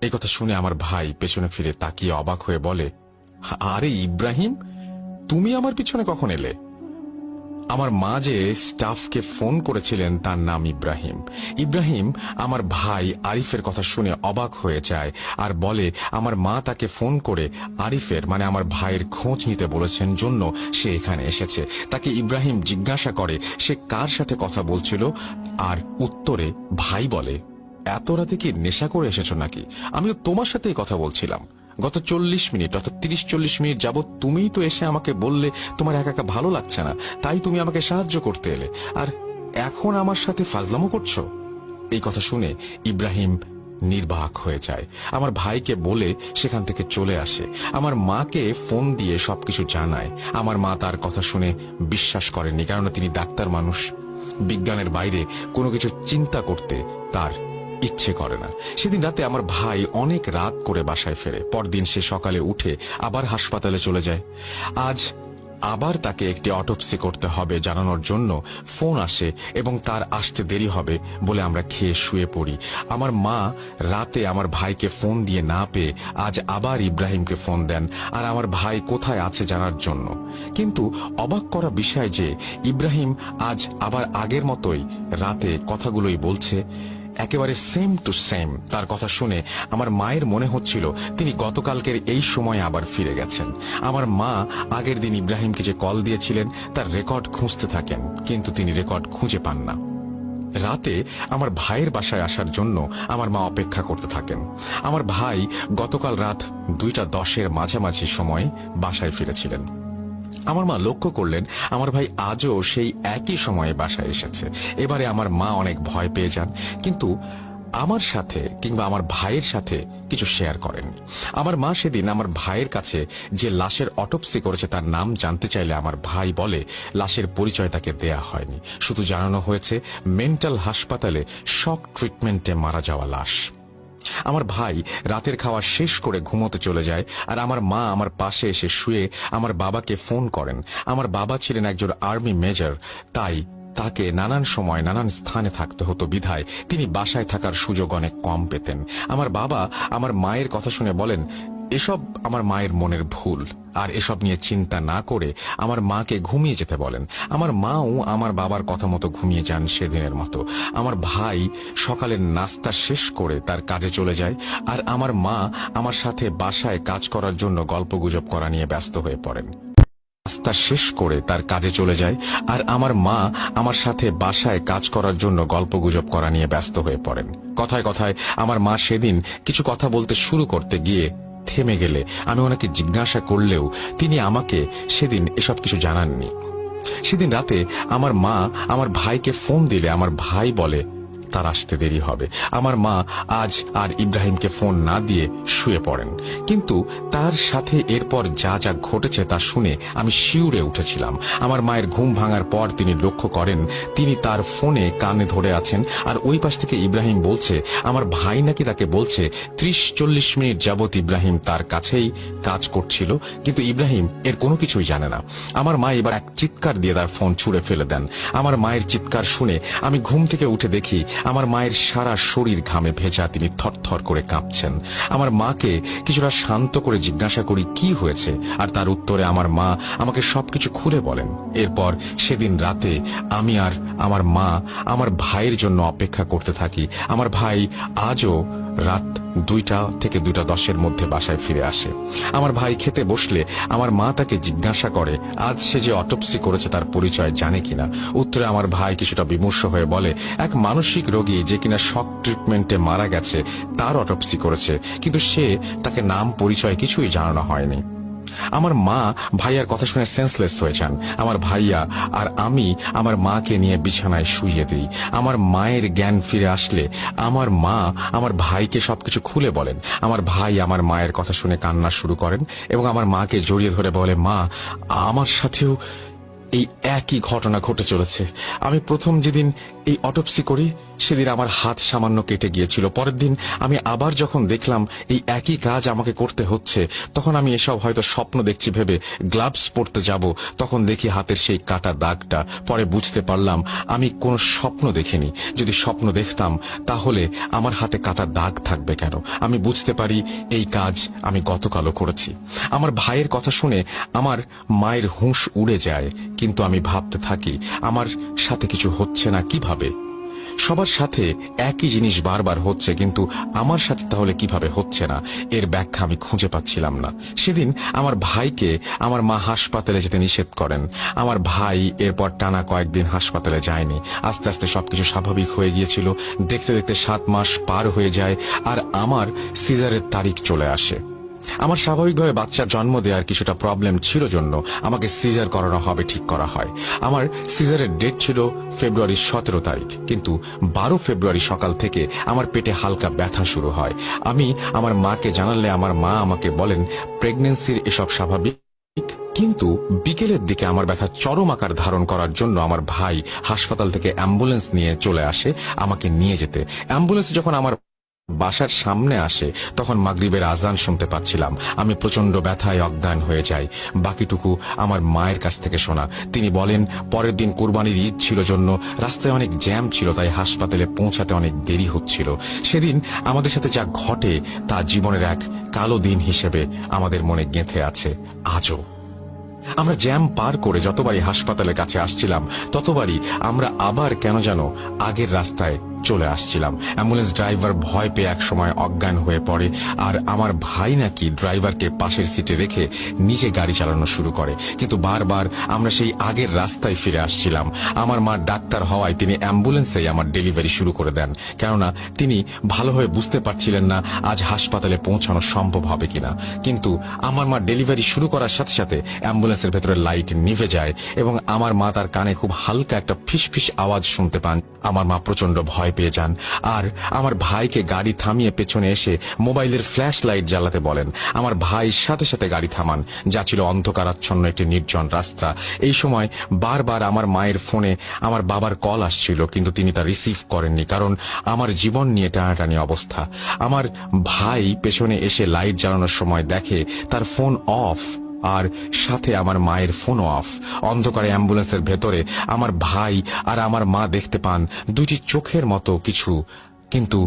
এই কথা শুনে আমার ভাই পেছনে ফিরে তাকিয়ে অবাক হয়ে বলে, আরে ইব্রাহিম, তুমি আমার পিছনে কখন এলে? আমার মা যে স্টাফকে ফোন করেছিলেন তার নাম ইব্রাহিম। ইব্রাহিম আমার ভাই আরিফের কথা শুনে অবাক হয়ে যায় আর বলে আমার মা তাকে ফোন করে আরিফের মানে আমার ভাইয়ের খোঁজ নিতে বলেছেন জন্য সে এখানে এসেছে। তাকে ইব্রাহিম জিজ্ঞাসা করে সে কার সাথে কথা বলছিল, আর উত্তরে ভাই বলে, এত রাতে কি নেশা করে এসেছো নাকি? আমিও তোমার সাথেই কথা বলছিলাম। গত 40 মিনিট অর্থাৎ 30-40 মিনিট যাবৎ তুমিই তো এসে আমাকে বললে তোমার একা একা ভালো লাগছে না, তাই তুমি আমাকে সাহায্য করতে এলে, আর এখন আমার সাথে ফাজলামো করছো। এই কথা শুনে ইব্রাহিম নির্বাক হয়ে যায়। আমার ভাইকে বলে সেখান থেকে চলে আসে। আমার মাকে ফোন দিয়ে সবকিছু জানায়। আমার মা তার কথা শুনে বিশ্বাস করেননি, কারণ তিনি ডাক্তার মানুষ। বিজ্ঞানের বাইরে কোনো কিছু চিন্তা করতে তার ইচ্ছে করে না। সেদিন রাতে আমার ভাই অনেক রাত করে বাসায় ফেরে। পরদিন সে সকালে উঠে আবার হাসপাতালে চলে যায়। আজ আবার তাকে একটি অটোপসি করতে হবে জানানোর জন্য ফোন আসে এবং তার আসতে দেরি হবে বলে আমরা খেয়ে শুয়ে পড়ি। আমার মা রাতে আমার ভাইকে ফোন দিয়ে না পেয়ে আজ আবার ইব্রাহিমকে ফোন দেন আর আমার ভাই কোথায় আছে জানার জন্য। কিন্তু অবাক করা বিষয় যে ইব্রাহিম আজ আবার আগের মতোই রাতে কথাগুলোই বলছে, একেবারে সেম টু সেম। তার কথা শুনে আমার মায়ের মনে হচ্ছিল তিনি গতকালকের এই সময় আবার ফিরে গেছেন। আমার মা আগের দিন ইব্রাহিমকে যে কল দিয়েছিলেন তার রেকর্ড খুঁজতে থাকেন, কিন্তু তিনি রেকর্ড খুঁজে পান না। রাতে আমার ভাইয়ের বাসায় আসার জন্য আমার মা অপেক্ষা করতে থাকেন। আমার ভাই গতকাল রাত 2:10 মাঝামাঝি সময় বাসায় ফিরেছিলেন। আমার মা লক্ষ্য করলেন আমার ভাই আজও সেই একই সময়ে বাসায় এসেছে। এবারে আমার মা অনেক ভয় পেয়ে যান, কিন্তু আমার সাথে কিংবা আমার ভাইয়ের সাথে কিছু শেয়ার করেননি। আমার মা সেদিন আমার ভাইয়ের কাছে যে লাশের অটোপসি করেছে তার নাম জানতে চাইলে আমার ভাই বলে লাশের পরিচয় তাকে দেয়া হয়নি, শুধু জানানো হয়েছে মেন্টাল হাসপাতালে শক ট্রিটমেন্টে মারা যাওয়া লাশ। আমার ভাই রাতের খাওয়া শেষ করে ঘুমোতে চলে যায় আর আমার মা আমার পাশে এসে শুয়ে আমার বাবাকে ফোন করেন। আমার বাবা ছিলেন একজন আর্মি মেজর, তাই তাকে নানান সময় নানান স্থানে থাকতে হতো বিধায় তিনি বাসায় থাকার সুযোগ অনেক কম পেতেন। আমার বাবা আমার মায়ের কথা শুনে বলেন এসব আমার মায়ের মনের ভুল, আর এসব নিয়ে চিন্তা না করে আমার মাকে ঘুমিয়ে যেতে বলেন। আমার মাও আমার বাবার কথা মতো ঘুমিয়ে যান সেদিনের মতো। আমার ভাই সকালের নাস্তা শেষ করে তার কাজে চলে যায় আর আমার মা আমার সাথে বাসায় কাজ করার জন্য গল্পগুজব করা নিয়ে ব্যস্ত হয়ে পড়েন। নাস্তা শেষ করে তার কাজে চলে যায় আর আমার মা আমার সাথে বাসায় কাজ করার জন্য গল্পগুজব করা নিয়ে ব্যস্ত হয়ে পড়েন। কথায় কথায় আমার মা সেদিন কিছু কথা বলতে শুরু করতে গিয়ে থেমে গেলে আমি ওনাকে জিজ্ঞাসা করলেও তিনি আমাকে সেদিন এসব কিছু জানাননি। সেদিন রাতে আমার মা আমার ভাইকে ফোন দিলে আমার ভাই বলে তার আসতে দেরি হবে। আমার মা আজ আর ইব্রাহিমকে ফোন না দিয়ে শুয়ে পড়েন, কিন্তু তার সাথে এরপর যা যা ঘটেছে তা শুনে আমি শিউরে উঠেছিলাম। আমার মায়ের ঘুম ভাঙার পর তিনি লক্ষ্য করেন তিনি তার ফোনে কানে ধরে আছেন আর ওই পাশ থেকে ইব্রাহিম বলছে আমার ভাই নাকি তাকে বলছে 30-40 মিনিট যাবৎ ইব্রাহিম তার কাছেই কাজ করছিল, কিন্তু ইব্রাহিম এর কোনো কিছুই জানে না। আমার মা এবার এক চিৎকার দিয়ে তার ফোন ছুঁড়ে ফেলে দেন। আমার মায়ের চিৎকার শুনে আমি ঘুম থেকে উঠে দেখি আমার মায়ের সারা শরীর ঘামে ভেজা, তিনি থরথর করে কাঁপছেন। আমার মাকে কিছুটা শান্ত করে জিজ্ঞাসা করি কি হয়েছে, আর তার উত্তরে আমার মা আমাকে সবকিছু খুলে বলেন। এরপর সেদিন রাতে আমি আর আমার মা আমার ভাইয়ের জন্য অপেক্ষা করতে থাকি। আমার ভাই আজও রাত 2টা থেকে 2:10 মধ্যে বাসায় ফিরে আসে। আমার ভাই খেতে বসলে আমার মা তাকে জিজ্ঞাসা করে আজ সে যে অটোপসি করেছে তার পরিচয় জানে কিনা। উত্তরে আমার ভাই কিছুটা বিমর্ষ হয়ে বলে এক মানসিক রোগী যে কিনা শক ট্রিটমেন্টে মারা গেছে তার অটোপসি করেছে, কিন্তু সে তাকে নাম পরিচয় কিছুই জানানো হয়নি। আমার মা ভাইয়ার কথা শুনে সেন্সলেস হয়ে যান। আমার ভাইয়া আর আমি আমার মাকে নিয়ে বিছানায় শুইয়ে দিই। আমার মায়ের জ্ঞান ফিরে আসলে আমার মা আমার ভাইকে সবকিছু খুলে বলেন। আমার ভাই আমার মায়ের কথা শুনে কান্না শুরু করেন এবং আমার মাকে জড়িয়ে ধরে বলে মা আমার সাথেও এই একই ঘটনা ঘটে চলেছে। আমি প্রথম যেদিন এই অটোপসি করি সেদিন আমার হাত সামান্য কেটে গিয়েছিল। পরের দিন আমি আবার যখন দেখলাম এই একই কাজ আমাকে করতে হচ্ছে, তখন আমি এসব হয়তো স্বপ্ন দেখছি ভেবে গ্লাভস পরতে যাব, তখন দেখি হাতের সেই কাটা দাগটা। পরে বুঝতে পারলাম আমি কোনো স্বপ্ন দেখিনি। যদি স্বপ্ন দেখতাম তাহলে আমার হাতে কাটা দাগ থাকবে কেন? আমি বুঝতে পারি এই কাজ আমি গতকালও করেছি। আমার ভাইয়ের কথা শুনে আমার মায়ের হুঁশ উড়ে যায়, কিন্তু আমি ভাবতে থাকি আমার সাথে কিছু হচ্ছে না কিভাবে? সবার সাথে একই জিনিস বারবার হচ্ছে, কিন্তু আমার সাথে তাহলে কিভাবে হচ্ছে না? এর ব্যাখ্যা আমি খুঁজে পাচ্ছিলাম না। সেদিন আমার ভাইকে আমার মা হাসপাতালে যেতে নিষেধ করেন। আমার ভাই এরপর টানা কয়েকদিন হাসপাতালে যায়নি। আস্তে আস্তে সবকিছু স্বাভাবিক হয়ে গিয়েছিল। দেখতে দেখতে 7 মাস পার হয়ে যায়, আর আমার সিজারের তারিখ চলে আসে। আমার স্বাভাবিকভাবে বাচ্চা জন্ম দেওয়ার কিছুটা প্রবলেম ছিল জন্য আমাকে সিজার করানো হবে ঠিক করা হয়। আমার সিজারের ডেট ছিল ফেব্রুয়ারি 17 তারিখ, কিন্তু 12 ফেব্রুয়ারি সকাল থেকে আমার পেটে হালকা ব্যথা শুরু হয়। আমি আমার মাকে জানালে আমার মা আমাকে বলেন প্রেগন্যান্সির এসব স্বাভাবিক। কিন্তু বিকেলের দিকে আমার ব্যথা চরম আকার ধারণ করার জন্য আমার ভাই হাসপাতাল থেকে অ্যাম্বুলেন্স নিয়ে চলে আসে আমাকে নিয়ে যেতে। অ্যাম্বুলেন্সে যখন আমার বাসার সামনে আসে তখন মাগরিবের আজান শুনতে পাচ্ছিলাম। আমি প্রচন্ড ব্যথায় অজ্ঞান হয়ে যাই। বাকিটুকু আমার মায়ের কাছ থেকে শোনা। তিনি বলেন পরের দিন কুরবানির ঈদ ছিল জন্য রাস্তায় অনেক জ্যাম ছিল, তাই হাসপাতালে পৌঁছাতে অনেক দেরি হচ্ছিল। সেদিন আমাদের সাথে যা ঘটে তা জীবনের এক কালো দিন হিসেবে আমাদের মনে গেঁথে আছে আজও। আমরা জ্যাম পার করে যতবারই হাসপাতালের কাছে আসছিলাম ততবারই আমরা আবার কেন যেন আগের রাস্তায় চলে আসছিলাম। অ্যাম্বুলেন্স ড্রাইভার ভয় পেয়ে এক সময় অজ্ঞান হয়ে পড়ে, আর আমার ভাই নাকি ড্রাইভারকে পাশের সিটে রেখে নিজে গাড়ি চালানো শুরু করে। কিন্তু বারবার আমরা সেই আগের রাস্তায় ফিরে আসছিলাম। আমার মা ডাক্তার হওয়ায় তিনি অ্যাম্বুলেন্সেই আমার ডেলিভারি শুরু করে দেন, কেননা তিনি ভালোভাবে বুঝতে পারছিলেন না আজ হাসপাতালে পৌঁছানো সম্ভব হবে কিনা। কিন্তু আমার মা ডেলিভারি শুরু করার সাথে সাথে অ্যাম্বুলেন্সের ভেতরে লাইট নিভে যায় এবং আমার মা তার কানে খুব হালকা একটা ফিসফিস আওয়াজ শুনতে পান। আমার মা প্রচন্ড ভয় পেয়ে যান, আর আমার ভাইকে গাড়ি থামিয়ে পেছনে এসে মোবাইলের ফ্ল্যাশ লাইট জ্বালাতে বলেন। আমার ভাই সাথে সাথে গাড়ি থামান, যা ছিল অন্ধকারাচ্ছন্ন একটি নির্জন রাস্তা। এই সময় বারবার আমার মায়ের ফোনে আমার বাবার কল আসছিল, কিন্তু তিনি তা রিসিভ করেননি, কারণ আমার জীবন নিয়ে টানাটানি অবস্থা। আমার ভাই পেছনে এসে লাইট জ্বালানোর সময় দেখে তার ফোন অফ, আর সাথে আমার মায়ের ফোনও অফ। অন্ধকারে অ্যাম্বুলেন্সের ভেতরে আমার ভাই আর আমার মা দেখতে পান দুটি চোখের মতো কিছু, কিন্তু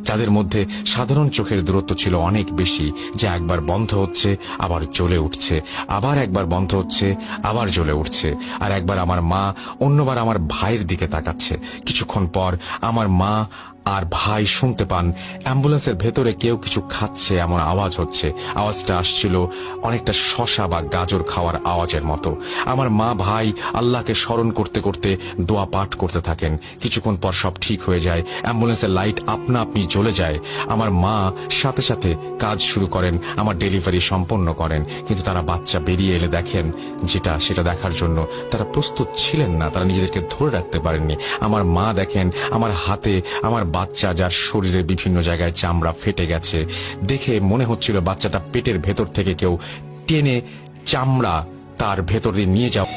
যাদের মধ্যে সাধারণ চোখের দূরত্ব ছিল অনেক বেশি, যা একবার বন্ধ হচ্ছে আবার জ্বলে উঠছে, আবার একবার বন্ধ হচ্ছে আবার জ্বলে উঠছে, আর একবার আমার মা অন্যবার আমার ভাইয়ের দিকে তাকাচ্ছে। কিছুক্ষণ পর আমার মা আর ভাই শুনতে পান অ্যাম্বুলেন্সের ভেতরে কেউ কিছু খাচ্ছে এমন আওয়াজ হচ্ছে। আওয়াজটা আসছিল অনেকটা শশা বা গাজর খাওয়ার আওয়াজের মতো। আমার মা ভাই আল্লাহকে স্মরণ করতে করতে দোয়া পাঠ করতে থাকেন। কিছুক্ষণ পর সব ঠিক হয়ে যায়, অ্যাম্বুলেন্সের লাইট আপনা আপনি জ্বলে যায়। আমার মা সাথে সাথে কাজ শুরু করেন, আমার ডেলিভারি সম্পন্ন করেন। কিন্তু তারা বাচ্চা বেরিয়ে এলে দেখেন সেটা দেখার জন্য তারা প্রস্তুত ছিলেন না, তারা নিজেদেরকে ধরে রাখতে পারেননি। আমার মা দেখেন আমার হাতে আমার বাচ্চা, যার শরীরের বিভিন্ন জায়গায় চামড়া ফেটে গেছে। দেখে মনে হচ্ছিল বাচ্চাটা পেটের ভেতর থেকে কেউ টেনে চামড়া তার ভেতর দিয়ে নিয়ে যাও।